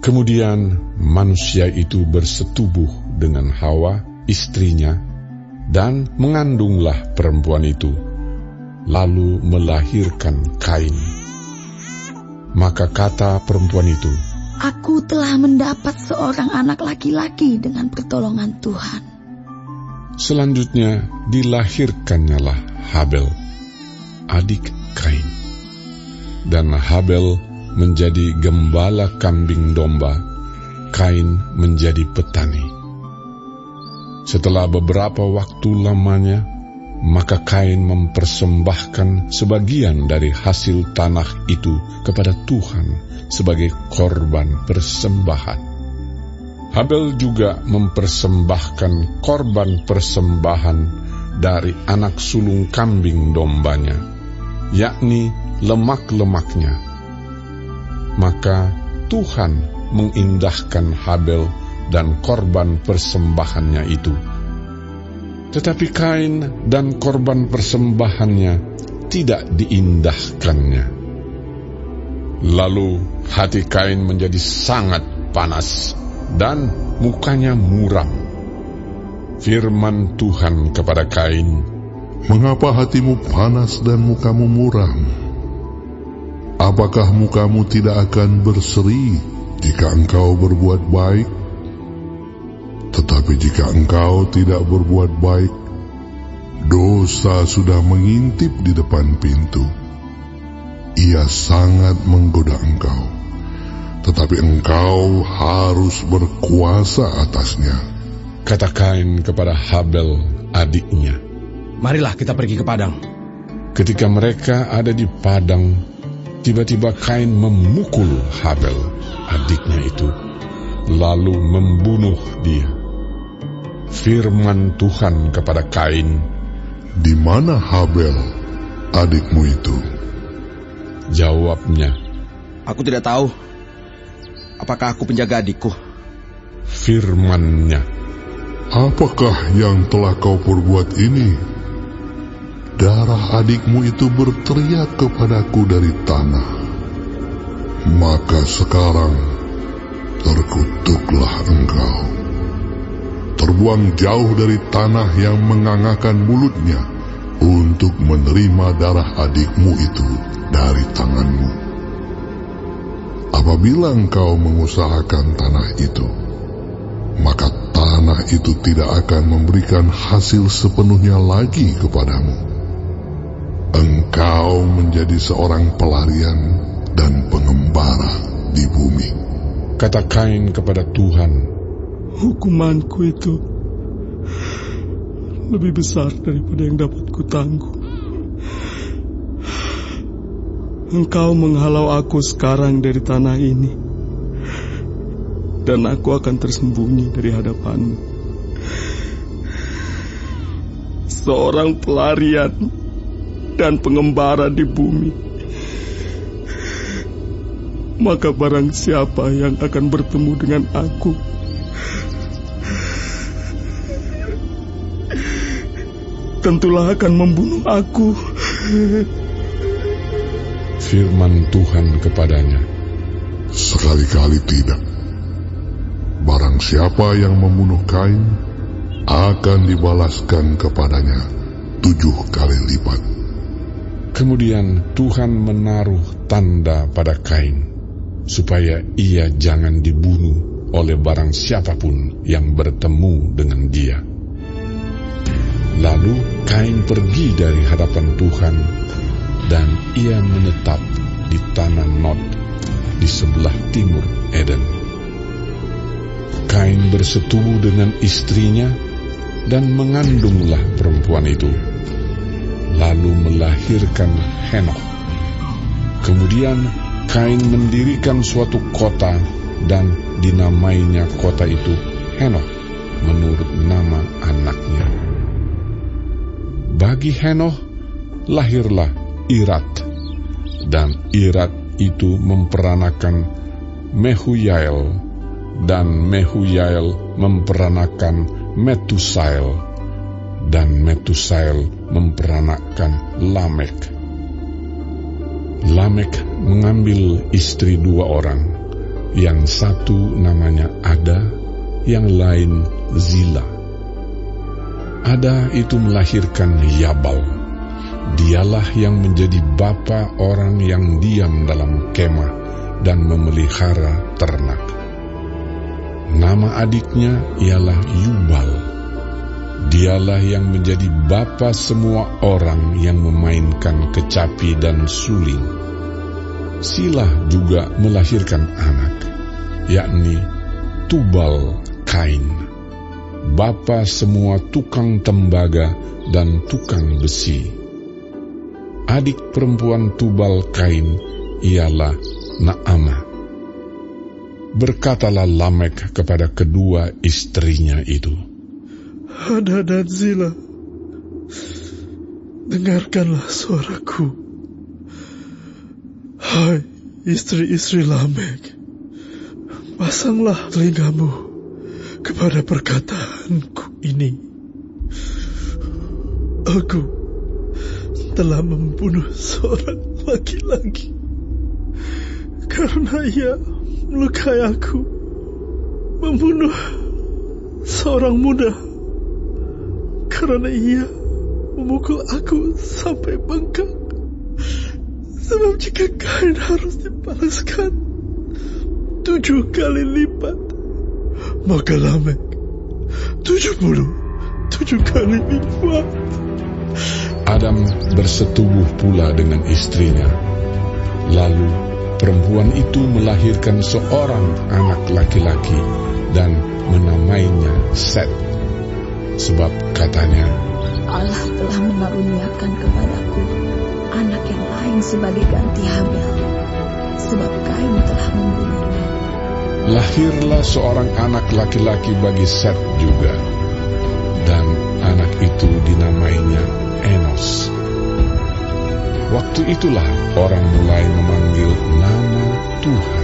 Kemudian manusia itu bersetubuh dengan Hawa, istrinya, dan mengandunglah perempuan itu, lalu melahirkan Kain. Maka kata perempuan itu, "Aku telah mendapat seorang anak laki-laki dengan pertolongan Tuhan." Selanjutnya dilahirkannyalah Habel, adik Kain. Dan Habel menjadi gembala kambing domba, Kain menjadi petani. Setelah beberapa waktu lamanya, maka Kain mempersembahkan sebagian dari hasil tanah itu kepada Tuhan sebagai korban persembahan. Habel juga mempersembahkan korban persembahan dari anak sulung kambing dombanya, yakni lemak-lemaknya. Maka Tuhan mengindahkan Habel dan korban persembahannya itu. Tetapi Kain dan korban persembahannya tidak diindahkannya. Lalu hati Kain menjadi sangat panas dan mukanya muram. Firman Tuhan kepada Kain, "Mengapa hatimu panas dan mukamu muram? Apakah mukamu tidak akan berseri jika engkau berbuat baik? Tetapi jika engkau tidak berbuat baik, dosa sudah mengintip di depan pintu. Ia sangat menggoda engkau, tetapi engkau harus berkuasa atasnya." Kata Kain kepada Habel adiknya, "Marilah kita pergi ke padang." Ketika mereka ada di padang, tiba-tiba Kain memukul Habel, adiknya itu, lalu membunuh dia. Firman Tuhan kepada Kain, "Di mana Habel, adikmu itu?" Jawabnya, "Aku tidak tahu. Apakah aku penjaga adikku?" Firman-Nya, "Apakah yang telah kau perbuat ini? Darah adikmu itu berteriak kepadaku dari tanah. Maka sekarang terkutuklah engkau. Terbuang jauh dari tanah yang mengangakan mulutnya untuk menerima darah adikmu itu dari tanganmu. Apabila engkau mengusahakan tanah itu, maka tanah itu tidak akan memberikan hasil sepenuhnya lagi kepadamu. Engkau menjadi seorang pelarian dan pengembara di bumi." kata Kain kepada Tuhan, "Hukumanku itu lebih besar daripada yang dapat kutangguh. Engkau menghalau aku sekarang dari tanah ini, dan aku akan tersembunyi dari hadapanmu. Seorang pelarian dan pengembara di bumi. Maka barang siapa yang akan bertemu dengan aku, tentulah akan membunuh aku." Firman Tuhan kepadanya, "Sekali-kali tidak. Barang siapa yang membunuh Kain, akan dibalaskan kepadanya 7 kali lipat." Kemudian Tuhan menaruh tanda pada Kain, supaya ia jangan dibunuh oleh barang siapapun yang bertemu dengan dia. Lalu Kain pergi dari hadapan Tuhan, dan ia menetap di tanah Nod di sebelah timur Eden. Kain bersetubuh dengan istrinya dan mengandunglah perempuan itu, lalu melahirkan Henokh. Kemudian Kain mendirikan suatu kota dan dinamainya kota itu Henokh menurut nama anaknya. Bagi Henokh lahirlah Irat, dan Irat itu memperanakan Mehujael, dan Mehujael memperanakan Metusael, dan Metusael memperanakan Lamek. Lamek mengambil istri 2 orang, Yang satu namanya Ada, yang lain Zila. Ada itu melahirkan Yabal. Dialah yang menjadi bapa orang yang diam dalam kemah dan memelihara ternak. Nama adiknya ialah Yubal. Dialah yang menjadi bapa semua orang yang memainkan kecapi dan suling. Silah juga melahirkan anak, yakni Tubal Kain, bapa semua tukang tembaga dan tukang besi. Adik perempuan Tubal Kain ialah Naamah. Berkatalah Lamek kepada kedua istrinya itu, Ada dan Zila, dengarkanlah suaraku. Hai istri-istri Lamek, pasanglah telingamu kepada perkataanku ini. Aku telah membunuh seorang laki-laki karena ia melukai aku, membunuh seorang muda karena ia memukul aku sampai bengkak. Sebab jika Kain harus dibalaskan 7 kali lipat, maka Lamek 77 kali lipat. Adam bersetubuh pula dengan istrinya. Lalu perempuan itu melahirkan seorang anak laki-laki dan menamainya Set. Sebab katanya, Allah telah mengaruniakan kepadaku anak yang lain sebagai ganti Habel, sebab Kain telah membunuhnya. lahirlah seorang anak laki-laki bagi Set juga, dan anak itu dinamainya Enos. Waktu itulah orang mulai memanggil nama Tuhan.